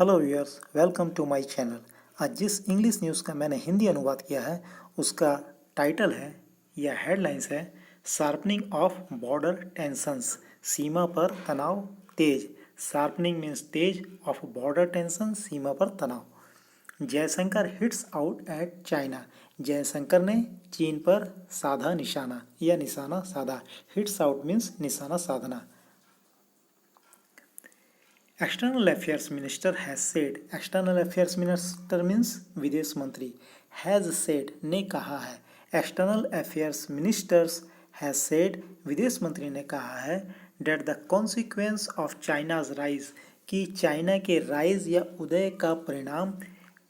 Hello viewers, welcome to my channel. आज जिस English news का मैंने हिंदी अनुवाद किया है उसका टाइटल है या हेडलाइंस है शार्पनिंग ऑफ बॉर्डर टेंशंस, सीमा पर तनाव तेज। शार्पनिंग मीन्स तेज, ऑफ बॉर्डर टेंशन सीमा पर तनाव। Jaishankar hits out at China, Jaishankar ने चीन पर साधा निशाना या निशाना साधा। हिट्स आउट मीन्स निशाना साधना। External affairs minister has said, external affairs minister means विदेश मंत्री, हैज सेड ने कहा है। External affairs ministers has said विदेश मंत्री ने कहा है that the consequence of China's rise, कि चाइना के राइज या उदय का परिणाम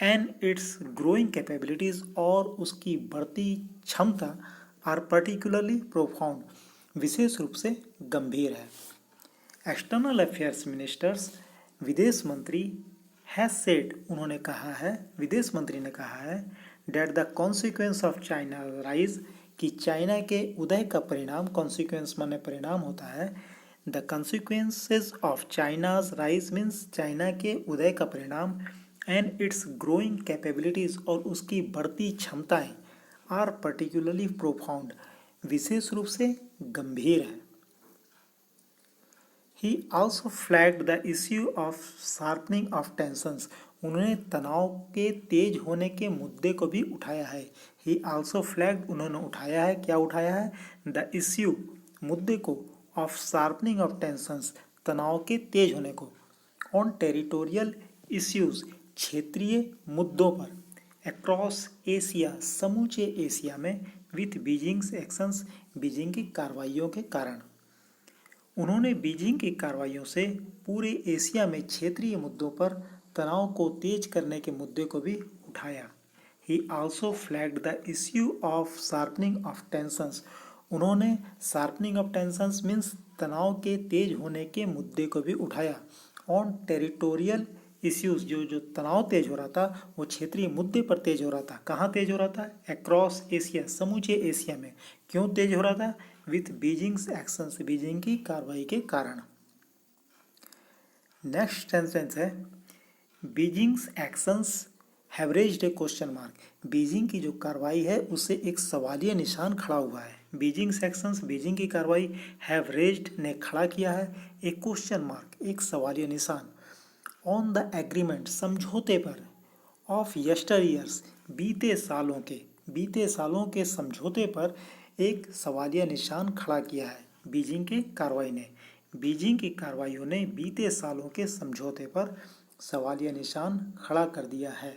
एंड इट्स ग्रोइंग कैपेबिलिटीज और उसकी बढ़ती क्षमता आर पर्टिकुलरली प्रोफाउंड, विशेष रूप से गंभीर है। एक्सटर्नल अफेयर्स मिनिस्टर्स विदेश मंत्री हैज सेड उन्होंने कहा है, विदेश मंत्री ने कहा है that the consequence of China rise, कि चाइना के उदय का परिणाम, कॉन्सिक्वेंस माने परिणाम होता है। The consequences of China's rise means China के उदय का परिणाम एंड इट्स ग्रोइंग कैपेबिलिटीज और उसकी बढ़ती क्षमताएं आर पर्टिकुलरली प्रोफाउंड, विशेष रूप से गंभीर है। He also flagged the issue of sharpening of tensions, उन्होंने तनाव के तेज होने के मुद्दे को भी उठाया है। He also flagged उन्होंने उठाया है, क्या उठाया है? The issue मुद्दे को, of sharpening of tensions तनाव के तेज होने को, on territorial issues क्षेत्रीय मुद्दों पर, across एशिया समूचे एशिया में, with बीजिंग्स एक्शंस बीजिंग की कार्रवाइयों के कारण। उन्होंने बीजिंग की कार्रवाइयों से पूरे एशिया में क्षेत्रीय मुद्दों पर तनाव को तेज करने के मुद्दे को भी उठाया। ही also flagged the issue of sharpening of tensions, उन्होंने शार्पनिंग ऑफ टेंशंस मीन्स तनाव के तेज होने के मुद्दे को भी उठाया। ऑन टेरिटोरियल इश्यूज, जो तनाव तेज हो रहा था वो क्षेत्रीय मुद्दे पर तेज हो रहा था। कहाँ तेज हो रहा था? अक्रॉस एशिया समूचे एशिया में। क्यों तेज हो रहा था? विथ बीजिंग्स एक्शंस बीजिंग की कार्रवाई के कारण। नेक्स्ट सेंटेंस है Beijing's actions have raised A question mark, Beijing की जो कार्रवाई है उससे एक सवालिया निशान खड़ा हुआ है। बीजिंग्स एक्शंस बीजिंग की कार्रवाई हैव रेज्ड ने खड़ा किया है एक क्वेश्चन मार्क, एक सवालिया निशान, ऑन द एग्रीमेंट समझौते पर, ऑफ यस्टर ईयर्स बीते सालों के समझौते पर एक सवालिया निशान खड़ा किया है बीजिंग की कार्रवाई ने। बीजिंग की कार्रवाइयों ने बीते सालों के समझौते पर सवालिया निशान खड़ा कर दिया है।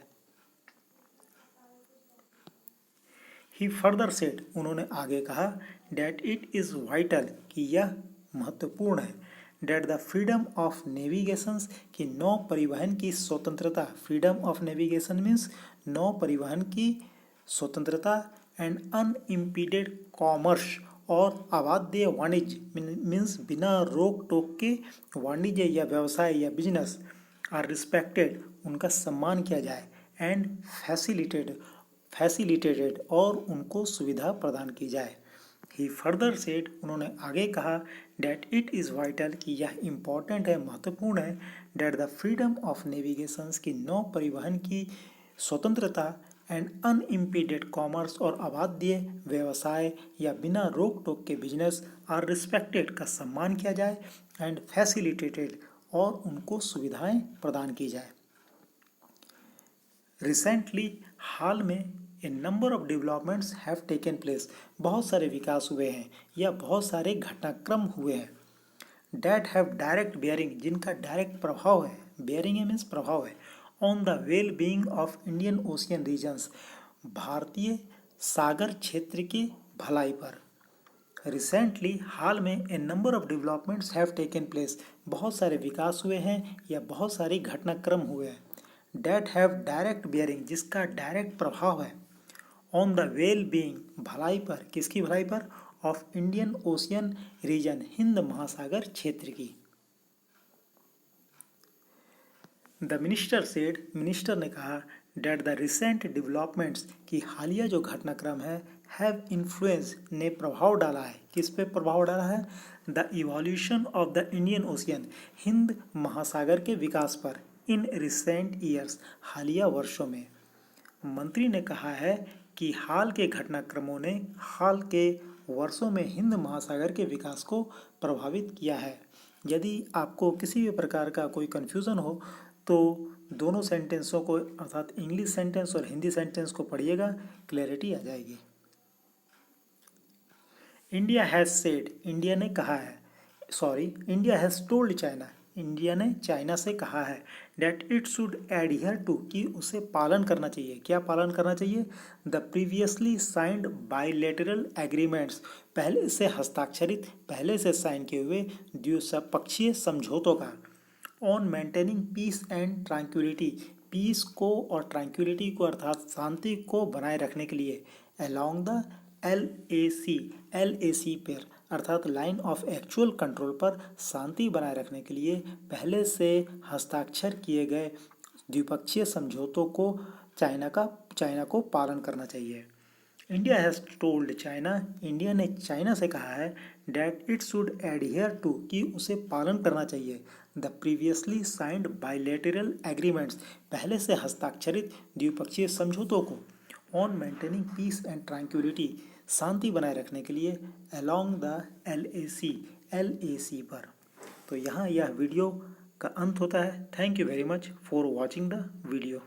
ही फर्दर सेड उन्होंने आगे कहा डेट इट इज़ वाइटल, कि यह महत्वपूर्ण है, that the freedom of navigation, कि नौ परिवहन की स्वतंत्रता, फ्रीडम ऑफ नेविगेशन मीन्स नौ परिवहन की स्वतंत्रता, एंड अनइम्पीडेड कॉमर्स और अबाध्य वाणिज्य मीन्स बिना रोक टोक के वाणिज्य या व्यवसाय या बिजनेस, आर रिस्पेक्टेड उनका सम्मान किया जाए, एंड फैसिलिटेटेड और उनको सुविधा प्रदान की जाए। ही फर्दर सेड उन्होंने आगे कहा डेट इट इज़ वाइटल, कि यह इम्पॉर्टेंट है, महत्वपूर्ण है, that the freedom of navigations, की नौ परिवहन की स्वतंत्रता, एंड अनइम्पीडेड कॉमर्स और अबाध्य व्यवसाय या बिना रोक टोक के बिजनेस, आर रिस्पेक्टेड का सम्मान किया जाए, एंड फैसिलिटेटेड और उनको सुविधाएं प्रदान की जाए। रिसेंटली हाल में a number of developments have taken place, बहुत सारे विकास हुए हैं या बहुत सारे घटनाक्रम हुए हैं। डैट हैव डायरेक्ट बेयरिंग, जिनका डायरेक्ट प्रभाव है, बेयरिंग मीन्स प्रभाव है, on the well being of Indian ocean regions, भारतीय सागर क्षेत्र की भलाई पर। रिसेंटली हाल में a number of developments have taken place, बहुत सारे विकास हुए हैं या बहुत सारे घटनाक्रम हुए हैं। डैट हैव डायरेक्ट बेयरिंग, जिसका डायरेक्ट प्रभाव है, ऑन द वेल बीइंग भलाई पर, किसकी भलाई पर? ऑफ इंडियन ओशियन रीजन, हिंद महासागर क्षेत्र की। द मिनिस्टर सेड, मिनिस्टर ने कहा डेट द रिसेंट डेवलपमेंट्स, की हालिया जो घटनाक्रम है, हैव इन्फ्लुएंस ने प्रभाव डाला है, किस पे प्रभाव डाला है? The evolution of the Indian ocean, Hind महासागर के विकास पर, इन रिसेंट ईयर्स, हालिया वर्षों में। मंत्री ने कहा है कि हाल के घटनाक्रमों ने हाल के वर्षों में हिंद महासागर के विकास को प्रभावित किया है। यदि आपको किसी भी प्रकार का कोई कन्फ्यूज़न हो तो दोनों सेंटेंसों को, अर्थात इंग्लिश सेंटेंस और हिंदी सेंटेंस को पढ़िएगा, क्लैरिटी आ जाएगी। इंडिया हैज़ सेड, इंडिया ने कहा है, India has told China, India ने चाइना से कहा है, that it should adhere to, कि उसे पालन करना चाहिए। क्या पालन करना चाहिए? The previously signed bilateral agreements, पहले से हस्ताक्षरित, पहले से साइन किए हुए द्विपक्षीय समझौतों का। On maintaining peace and tranquillity, peace को और ट्रैंक्विलिटी को अर्थात शांति को बनाए रखने के लिए। अलोंग द LAC पर अर्थात लाइन ऑफ एक्चुअल कंट्रोल पर शांति बनाए रखने के लिए पहले से हस्ताक्षर किए गए द्विपक्षीय समझौतों को चाइना को पालन करना चाहिए। India has told China, India ने चाइना से कहा है, that it should adhere to, कि उसे पालन करना चाहिए, the previously signed bilateral agreements, पहले से हस्ताक्षरित द्विपक्षीय समझौतों को। On maintaining peace and tranquillity, शांति बनाए रखने के लिए। अलोंग द LAC पर। तो यहाँ यह वीडियो का अंत होता है। Thank you very much for watching the video.